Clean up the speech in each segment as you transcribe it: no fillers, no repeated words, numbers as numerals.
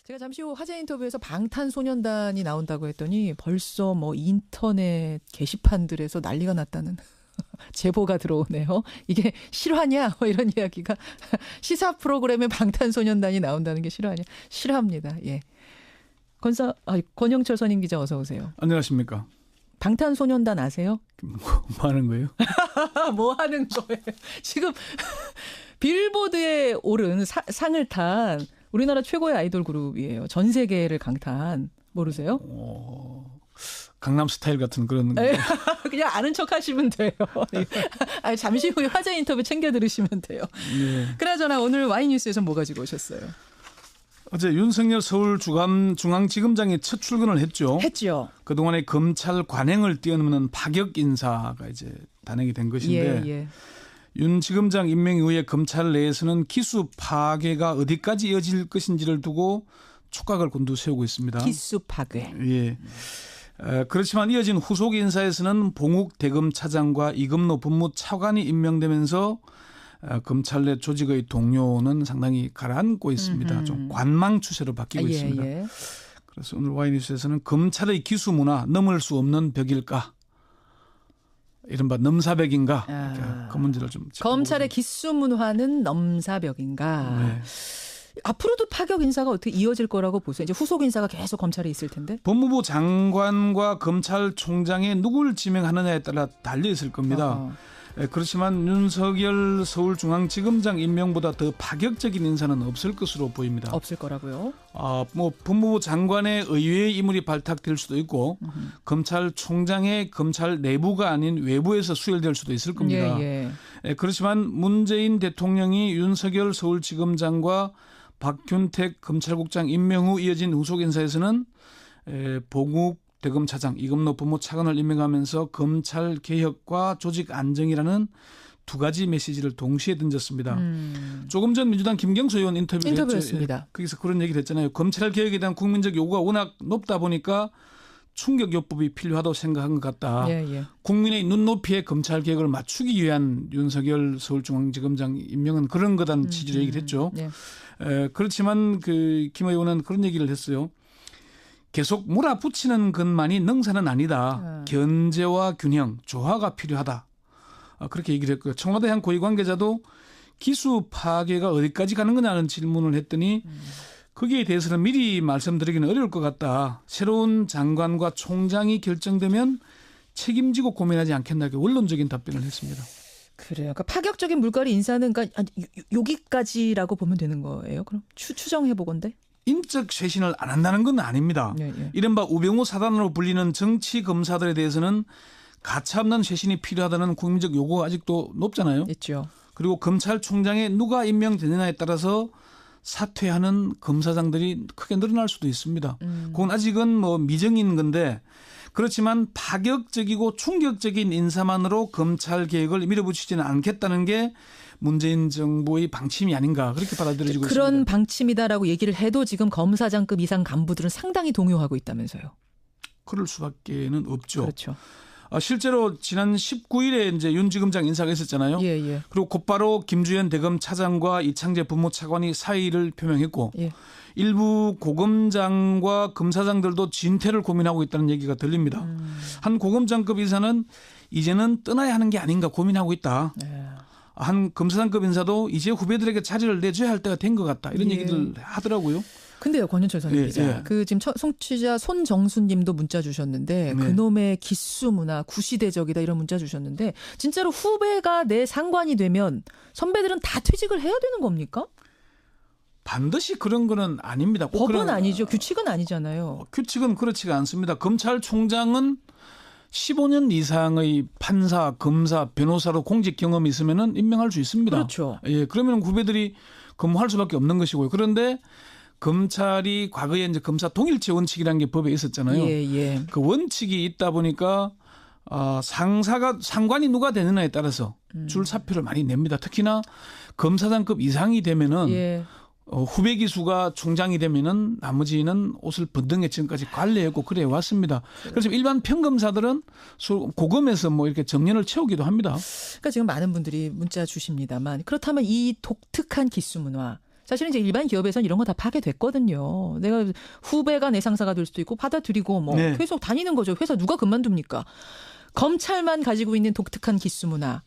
제가 잠시 후 화제 인터뷰에서 방탄소년단이 나온다고 했더니 벌써 뭐 인터넷 게시판들에서 난리가 났다는 제보가 들어오네요. 이게 실화냐? 뭐 이런 이야기가 시사 프로그램에 방탄소년단이 나온다는 게 실화냐? 실화입니다. 예. 권영철 선임 기자 어서 오세요. 안녕하십니까. 방탄소년단 아세요? 뭐 하는 거예요? 뭐 하는 거예요? 지금 빌보드에 오른 상을 탄 우리나라 최고의 아이돌 그룹이에요. 전 세계를 강타한. 모르세요? 강남 스타일 같은 그런. 그냥 아는 척 하시면 돼요. 아니, 잠시 후에 화제 인터뷰 챙겨 들으시면 돼요. 네. 그나저나 오늘 와이뉴스에서 뭐 가지고 오셨어요? 어제 윤석열 서울중앙지검장이 첫 출근을 했죠. 그동안에 검찰 관행을 뛰어넘는 파격 인사가 이제 단행이 된 것인데 예. 윤 지검장 임명 이후에 검찰 내에서는 기수 파괴가 어디까지 이어질 것인지를 두고 촉각을 곤두세우고 있습니다. 기수 파괴. 예. 그렇지만 이어진 후속 인사에서는 봉욱 대검차장과 이금노 법무차관이 임명되면서 검찰 내 조직의 동료는 상당히 가라앉고 있습니다. 좀 관망 추세로 바뀌고 있습니다. 예. 그래서 오늘 와이뉴스에서는 검찰의 기수 문화 넘을 수 없는 벽일까? 이른바 넘사벽인가? 그 문제를 좀 검찰의 기수 문화는 넘사벽인가? 네. 앞으로도 파격 인사가 어떻게 이어질 거라고 보세요? 이제 후속 인사가 계속 검찰에 있을 텐데. 법무부 장관과 검찰총장에 누굴 지명하느냐에 따라 달려 있을 겁니다. 그렇지만 윤석열 서울중앙지검장 임명보다 더 파격적인 인사는 없을 것으로 보입니다. 없을 거라고요? 뭐 법무부 장관의 의외의 인물이 발탁될 수도 있고 검찰총장의 검찰 내부가 아닌 외부에서 수혈될 수도 있을 겁니다. 그렇지만 문재인 대통령이 윤석열 서울지검장과 박균택 검찰국장 임명 후 이어진 후속 인사에서는 봉욱 대검차장, 이금노 법무차관을 임명하면서 검찰 개혁과 조직 안정이라는 두 가지 메시지를 동시에 던졌습니다. 조금 전 민주당 김경수 의원 인터뷰였습니다. 거기서 그런 얘기를 했잖아요. 검찰 개혁에 대한 국민적 요구가 워낙 높다 보니까 충격요법이 필요하다고 생각한 것 같다. 국민의 눈높이에 검찰 개혁을 맞추기 위한 윤석열 서울중앙지검장 임명은 그런 거다는 취지로 얘기를 했죠. 그렇지만 김 의원은 그런 얘기를 했어요. 계속 몰아붙이는 것만이 능사는 아니다. 견제와 균형, 조화가 필요하다. 그렇게 얘기를 했고요. 청와대 한 고위 관계자도 기수 파괴가 어디까지 가는 거냐는 질문을 했더니 거기에 대해서는 미리 말씀드리기는 어려울 것 같다. 새로운 장관과 총장이 결정되면 책임지고 고민하지 않겠나 이렇게 원론적인 답변을 했습니다. 그래요. 그러니까 파격적인 물갈이 인사는 그러니까 여기까지라고 보면 되는 거예요. 그럼 추정해 보건데. 인적 쇄신을 안 한다는 건 아닙니다. 이른바 우병우 사단으로 불리는 정치 검사들에 대해서는 가차없는 쇄신이 필요하다는 국민적 요구가 아직도 높잖아요. 있죠. 그리고 검찰총장에 누가 임명되느냐에 따라서 사퇴하는 검사장들이 크게 늘어날 수도 있습니다. 그건 아직은 뭐 미정인 건데 그렇지만 파격적이고 충격적인 인사만으로 검찰 개혁을 밀어붙이지는 않겠다는 게 문재인 정부의 방침이 아닌가 그렇게 받아들여지고 있습니다. 그런 방침이다라고 얘기를 해도 지금 검사장급 이상 간부들은 상당히 동요하고 있다면서요. 그럴 수밖에는 없죠. 그렇죠. 실제로 지난 19일에 이제 윤 지검장 인사가 있었잖아요. 그리고 곧바로 김주현 대검 차장과 이창재 법무차관이 사의를 표명했고 일부 고검장과 검사장들도 진퇴를 고민하고 있다는 얘기가 들립니다. 한 고검장급 인사는 이제는 떠나야 하는 게 아닌가 고민하고 있다. 한 검사장급 인사도 이제 후배들에게 자리를 내줘야 할 때가 된 것 같다. 이런 얘기들 하더라고요. 근데요, 권윤철 선임 기자. 그 지금 송취자 손정수님도 문자 주셨는데 그놈의 기수 문화 구시대적이다 이런 문자 주셨는데 진짜로 후배가 내 상관이 되면 선배들은 다 퇴직을 해야 되는 겁니까? 반드시 그런 거는 아닙니다. 법은 아니죠. 규칙은 아니잖아요. 규칙은 그렇지가 않습니다. 검찰총장은 15년 이상의 판사, 검사, 변호사로 공직 경험이 있으면은 임명할 수 있습니다. 그렇죠. 그러면 후배들이 근무할 수밖에 없는 것이고요. 그런데 검찰이 과거에 이제 검사 동일체 원칙이라는 게 법에 있었잖아요. 그 원칙이 있다 보니까 상관이 누가 되느냐에 따라서 줄 사표를 많이 냅니다. 특히나 검사장급 이상이 되면은 후배 기수가 총장이 되면은 나머지는 옷을 번등에 지금까지 관리했고 그래 왔습니다. 그래서 일반 평검사들은 고검에서 뭐 이렇게 정년을 채우기도 합니다. 그러니까 지금 많은 분들이 문자 주십니다만 그렇다면 이 독특한 기수 문화 사실은 이제 일반 기업에서는 이런 거 다 파괴됐거든요. 내가 후배가 내 상사가 될 수도 있고 받아들이고 뭐 네. 계속 다니는 거죠. 회사 누가 그만둡니까? 검찰만 가지고 있는 독특한 기수 문화.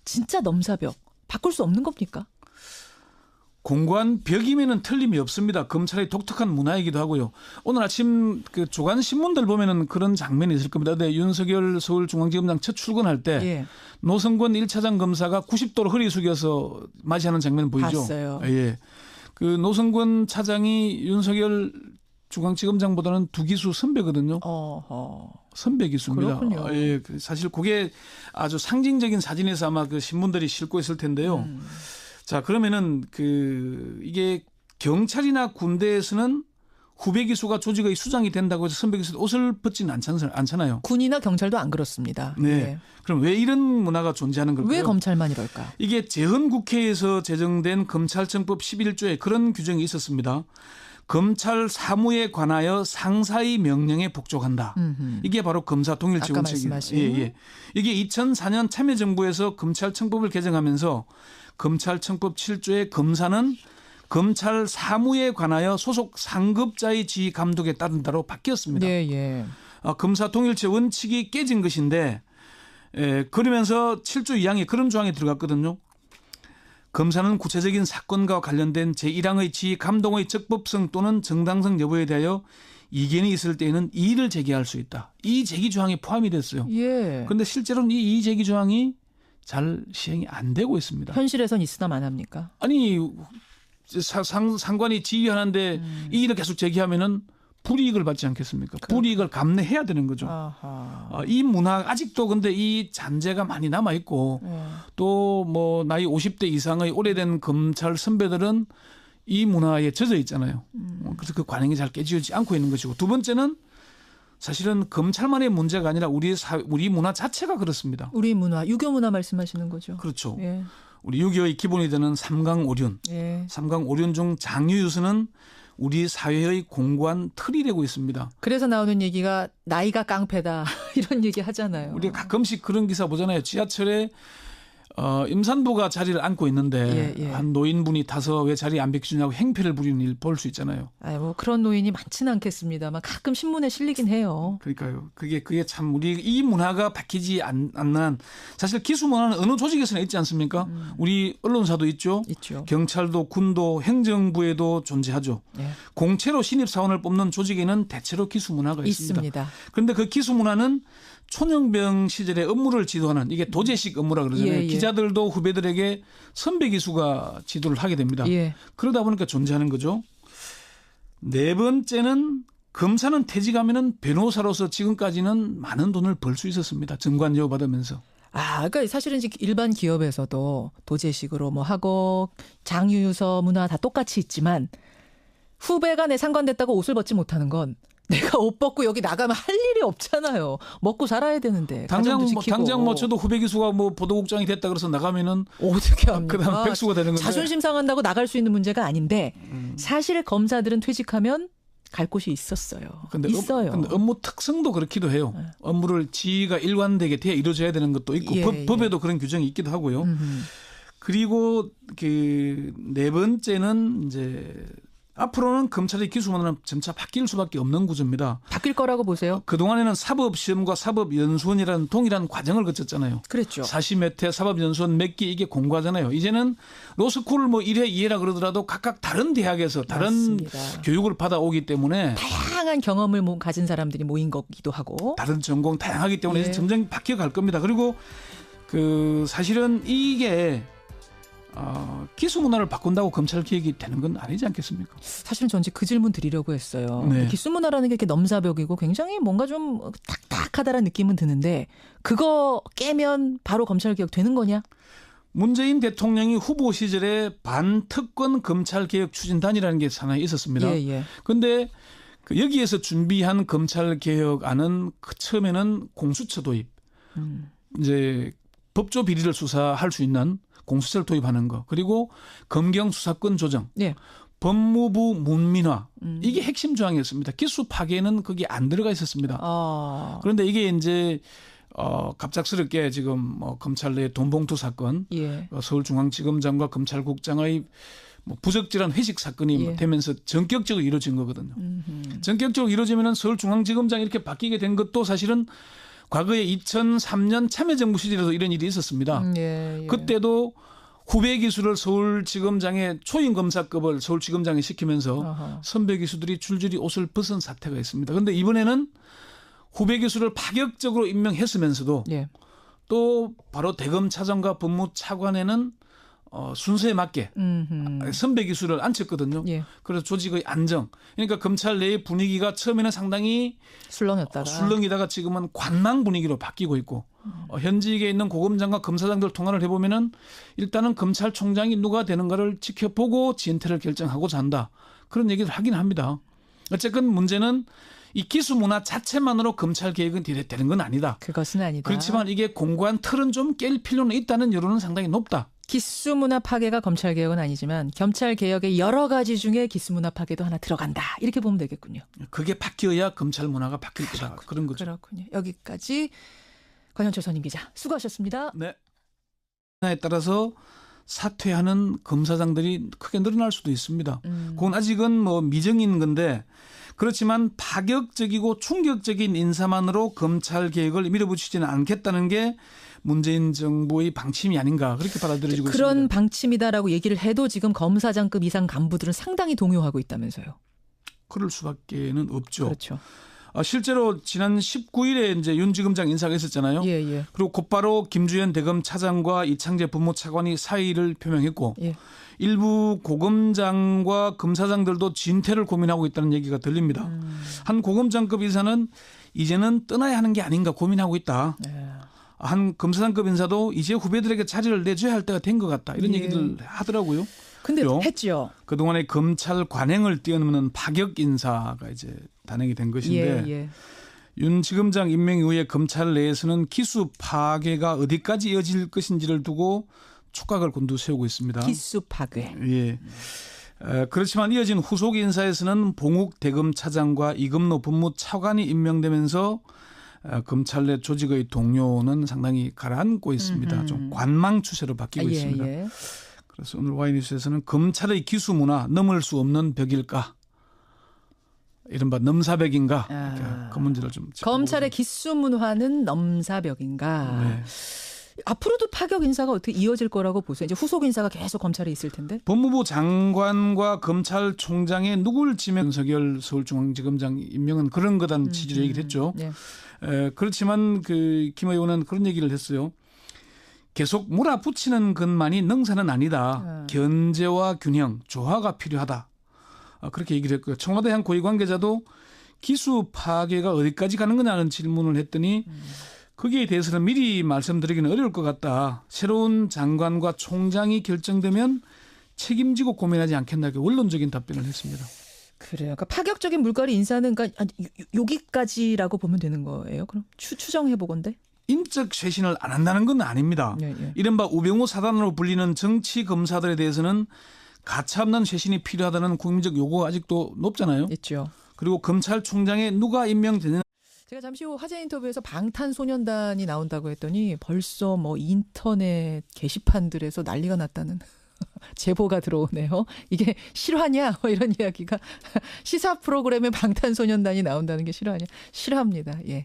진짜 넘사벽. 바꿀 수 없는 겁니까? 공고한 벽이면은 틀림이 없습니다. 검찰의 독특한 문화이기도 하고요. 오늘 아침 그 조간 신문들 보면은 그런 장면이 있을 겁니다. 네, 윤석열 서울중앙지검장 첫 출근할 때 예. 노성권 1차장 검사가 90도로 허리 숙여서 맞이하는 장면 보이죠? 봤어요. 예. 그 노성권 차장이 윤석열 중앙지검장보다는 두 기수 선배거든요. 선배 기수입니다. 그렇군요. 예, 사실 그게 아주 상징적인 사진에서 아마 그 신문들이 싣고 있을 텐데요. 자, 그러면은 이게 경찰이나 군대에서는 후배 기수가 조직의 수장이 된다고 해서 선배 기수도 옷을 벗지는 않잖아요. 군이나 경찰도 안 그렇습니다. 네. 네. 그럼 왜 이런 문화가 존재하는 걸까요? 왜 검찰만 이럴까? 이게 재헌국회에서 제정된 검찰청법 11조에 그런 규정이 있었습니다. 검찰 사무에 관하여 상사의 명령에 복종한다. 이게 바로 검사 통일체 아까 원칙이에요. 말씀하신. 예. 이게 2004년 참여정부에서 검찰청법을 개정하면서 검찰청법 7조의 검사는 검찰 사무에 관하여 소속 상급자의 지휘 감독에 따른다로 바뀌었습니다. 예. 검사 통일체 원칙이 깨진 것인데 그러면서 7조 2항에 그런 조항이 들어갔거든요. 검사는 구체적인 사건과 관련된 제1항의 지휘 감독의 적법성 또는 정당성 여부에 대하여 이견이 있을 때에는 이의를 제기할 수 있다. 이 제기 조항이 포함이 됐어요. 예. 그런데 실제로는 이 이의 제기 조항이 잘 시행이 안 되고 있습니다. 현실에선 있으나 마나입니까? 아니 상관이 지휘하는데 이의를 계속 제기하면은 불이익을 받지 않겠습니까? 불이익을 감내해야 되는 거죠. 이 문화 아직도 근데 이 잔재가 많이 남아 있고 또 뭐 나이 50대 이상의 오래된 검찰 선배들은 이 문화에 젖어 있잖아요. 그래서 그 관행이 잘 깨지지 않고 있는 것이고 두 번째는 사실은 검찰만의 문제가 아니라 우리 문화 자체가 그렇습니다. 우리 문화, 유교 문화 말씀하시는 거죠. 그렇죠. 예. 우리 유교의 기본이 되는 삼강오륜. 예. 삼강오륜 중 장유유수는 우리 사회의 공고한 틀이 되고 있습니다. 그래서 나오는 얘기가 나이가 깡패다 이런 얘기 하잖아요. 우리가 가끔씩 그런 기사 보잖아요. 지하철에 임산부가 자리를 앉고 있는데 한 노인분이 타서 왜 자리에 안 비켜주냐고 행패를 부리는 일 볼 수 있잖아요. 뭐 그런 노인이 많지는 않겠습니다만 가끔 신문에 실리긴 해요. 그러니까요. 그게 참 우리 이 문화가 바뀌지 않는 사실 기수 문화는 어느 조직에서나 있지 않습니까? 우리 언론사도 있죠. 경찰도 군도 행정부에도 존재하죠. 예. 공채로 신입사원을 뽑는 조직에는 대체로 기수 문화가 있습니다. 그런데 그 기수 문화는 촌영병 시절에 업무를 지도하는 이게 도제식 업무라 그러잖아요. 기자들도 후배들에게 선배 기수가 지도를 하게 됩니다. 그러다 보니까 존재하는 거죠. 네 번째는 검사는 퇴직하면은 변호사로서 지금까지는 많은 돈을 벌 수 있었습니다. 정관료 받으면서. 그러니까 사실은 일반 기업에서도 도제식으로 뭐 하고 장유유서 문화 다 똑같이 있지만 후배가 내 상관됐다고 옷을 벗지 못하는 건 내가 옷 벗고 여기 나가면 할 일이 없잖아요. 먹고 살아야 되는데. 당장 저도 후배 기수가 뭐 보도국장이 됐다 그래서 나가면은 어떻게 합니까? 그다음 백수가 되는 건데. 자존심 상한다고 나갈 수 있는 문제가 아닌데 사실 검사들은 퇴직하면 갈 곳이 있었어요. 있어요. 근데 업무 특성도 그렇기도 해요. 업무를 지휘가 일관되게 돼야 이루어져야 되는 것도 있고 법에도 그런 규정이 있기도 하고요. 그리고 네 번째는 이제 앞으로는 검찰의 기수 문화는 점차 바뀔 수밖에 없는 구조입니다. 바뀔 거라고 보세요? 그동안에는 사법시험과 사법연수원이라는 동일한 과정을 거쳤잖아요. 그랬죠. 사시 몇 회, 사법연수원 몇 기 이게 공고하잖아요. 이제는 로스쿨 뭐 1회, 2회라 그러더라도 각각 다른 대학에서 다른 맞습니다. 교육을 받아오기 때문에 다양한 경험을 가진 사람들이 모인 거기도 하고 다른 전공 다양하기 때문에 점점 바뀌어갈 겁니다. 그리고 사실은 이게 기수 문화를 바꾼다고 검찰 개혁이 되는 건 아니지 않겠습니까? 사실은 전 그 질문 드리려고 했어요. 기수 문화라는 게 이렇게 넘사벽이고 굉장히 뭔가 좀 딱딱하다라는 느낌은 드는데 그거 깨면 바로 검찰 개혁 되는 거냐? 문재인 대통령이 후보 시절에 반특권 검찰 개혁 추진단이라는 게 하나 있었습니다. 그런데 여기에서 준비한 검찰 개혁안은 처음에는 공수처 도입, 이제 법조 비리를 수사할 수 있는 공수처를 도입하는 거, 그리고 검경 수사권 조정, 법무부 문민화 이게 핵심 조항이었습니다. 기수 파괴는 거기 안 들어가 있었습니다. 그런데 이게 이제 갑작스럽게 지금 검찰 내 돈봉투 사건, 서울중앙지검장과 검찰국장의 뭐 부적절한 회식 사건이 예. 되면서 전격적으로 이루어진 거거든요. 전격적으로 이루어지면은 서울중앙지검장이 이렇게 바뀌게 된 것도 사실은 과거에 2003년 참여정부 시절에도 이런 일이 있었습니다. 예. 그때도 후배 기수를 서울지검장의 초임 검사급을 서울지검장에 시키면서 어허. 선배 기수들이 줄줄이 옷을 벗은 사태가 있습니다. 그런데 이번에는 후배 기수를 파격적으로 임명했으면서도 예. 또 바로 대검 차장과 법무차관에는 순서에 맞게 선배 기수를 앉혔거든요. 예. 그래서 조직의 안정. 그러니까 검찰 내의 분위기가 처음에는 상당히 술렁이다가 지금은 관망 분위기로 바뀌고 있고 현직에 있는 고검장과 검사장들 통화를 해보면은 일단은 검찰총장이 누가 되는가를 지켜보고 지연태를 결정하고자 한다. 그런 얘기를 하긴 합니다. 어쨌든 문제는 이 기수 문화 자체만으로 검찰 개혁은 되는 건 아니다. 그것은 아니다. 그렇지만 이게 공고한 틀은 좀 깰 필요는 있다는 여론은 상당히 높다. 기수문화 파괴가 검찰개혁은 아니지만 검찰개혁의 여러 가지 중에 기수문화 파괴도 하나 들어간다. 이렇게 보면 되겠군요. 그게 바뀌어야 검찰 문화가 바뀔 거다. 그런 거죠. 그렇군요. 여기까지 권영철 선임 기자 수고하셨습니다. 네. 에 따라서 사퇴하는 검사장들이 크게 늘어날 수도 있습니다. 그건 아직은 뭐 미정인 건데 그렇지만 파격적이고 충격적인 인사만으로 검찰 개혁을 밀어붙이지는 않겠다는 게 문재인 정부의 방침이 아닌가 그렇게 받아들여지고 있습니다. 그런 방침이다라고 얘기를 해도 지금 검사장급 이상 간부들은 상당히 동요하고 있다면서요. 그럴 수밖에는 없죠. 그렇죠. 실제로 지난 19일에 이제 윤 지검장 인사가 있었잖아요. 예. 그리고 곧바로 김주현 대검 차장과 이창재 법무차관이 사의를 표명했고 예. 일부 고검장과 검사장들도 진퇴를 고민하고 있다는 얘기가 들립니다. 한 고검장급 인사는 이제는 떠나야 하는 게 아닌가 고민하고 있다. 한 검사장급 인사도 이제 후배들에게 자리를 내줘야 할 때가 된 것 같다. 이런 얘기들 하더라고요. 근데 했죠. 그동안에 검찰 관행을 뛰어넘는 파격 인사가 이제 단행이 된 것인데 윤 지검장 임명 이후에 검찰 내에서는 기수 파괴가 어디까지 이어질 것인지를 두고 촉각을 곤두세우고 있습니다. 기수 파괴. 예. 그렇지만 이어진 후속 인사에서는 봉욱 대검 차장과 이금노 법무차관이 임명되면서 검찰 내 조직의 동료는 상당히 가라앉고 있습니다. 좀 관망 추세로 바뀌고 있습니다. 그래서 오늘 와이뉴스에서는 검찰의 기수 문화 넘을 수 없는 벽일까? 이른바 넘사벽인가? 그 문제를 좀 검찰의 기수 문화는 넘사벽인가? 네. 앞으로도 파격 인사가 어떻게 이어질 거라고 보세요? 이제 후속 인사가 계속 검찰에 있을 텐데. 법무부 장관과 검찰총장에 누굴 지명 윤석열 서울중앙지검장 임명은 그런 거다는 취지로 얘기를 했죠. 그렇지만 김 의원은 그런 얘기를 했어요. 계속 몰아붙이는 것만이 능사는 아니다. 견제와 균형, 조화가 필요하다. 그렇게 얘기를 했고요. 청와대 한 고위 관계자도 기수 파괴가 어디까지 가는 거냐는 질문을 했더니 거기에 대해서는 미리 말씀드리기는 어려울 것 같다. 새로운 장관과 총장이 결정되면 책임지고 고민하지 않겠나 이렇게 원론적인 답변을 했습니다. 그래요. 그러니까 파격적인 물갈이 인사는 그러니까 여기까지라고 보면 되는 거예요. 그럼 추정해 보건데. 인적 쇄신을 안 한다는 건 아닙니다. 이른바 우병우 사단으로 불리는 정치 검사들에 대해서는 가차없는 쇄신이 필요하다는 국민적 요구가 아직도 높잖아요. 있죠. 그리고 검찰총장에 누가 임명되는 제가 잠시 후 화제 인터뷰에서 방탄소년단이 나온다고 했더니 벌써 뭐 인터넷 게시판들에서 난리가 났다는 제보가 들어오네요. 이게 실화냐? 뭐 이런 이야기가 시사 프로그램에 방탄소년단이 나온다는 게 실화냐? 실화입니다. 예.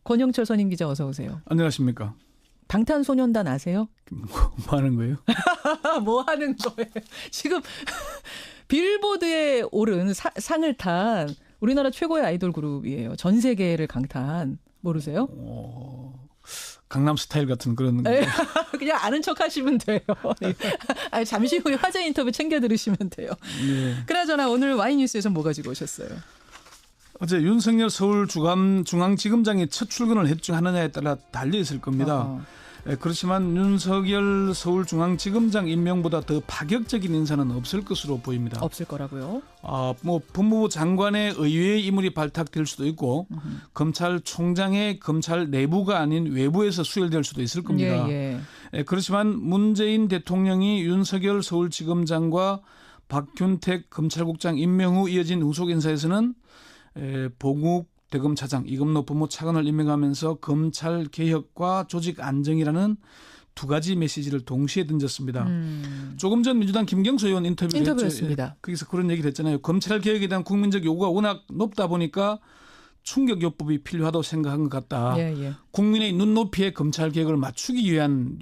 권영철 선임 기자 어서 오세요. 안녕하십니까. 방탄소년단 아세요? 뭐 하는 거예요? 뭐 하는 거예요? 지금 빌보드에 오른 상을 탄 우리나라 최고의 아이돌 그룹이에요. 전 세계를 강타한. 모르세요? 강남 스타일 같은 그런. 그냥 아는 척 하시면 돼요. 아니, 잠시 후에 화제 인터뷰 챙겨 들으시면 돼요. 네. 그나저나 오늘 와이뉴스에서 뭐 가지고 오셨어요? 어제 윤석열 서울중앙지검장이 첫 출근을 했죠 하느냐에 따라 달려 있을 겁니다. 그렇지만 윤석열 서울중앙지검장 임명보다 더 파격적인 인사는 없을 것으로 보입니다. 없을 거라고요? 뭐 법무부 장관의 의외의 인물이 발탁될 수도 있고 검찰총장의 검찰 내부가 아닌 외부에서 수혈될 수도 있을 겁니다. 그렇지만 문재인 대통령이 윤석열 서울지검장과 박균택 검찰국장 임명 후 이어진 후속 인사에서는 봉욱 대검차장, 이금노 법무차관을 임명하면서 검찰 개혁과 조직 안정이라는 두 가지 메시지를 동시에 던졌습니다. 조금 전 민주당 김경수 의원 인터뷰였습니다. 거기서 그런 얘기를 했잖아요. 검찰 개혁에 대한 국민적 요구가 워낙 높다 보니까 충격요법이 필요하다고 생각한 것 같다. 국민의 눈높이에 검찰 개혁을 맞추기 위한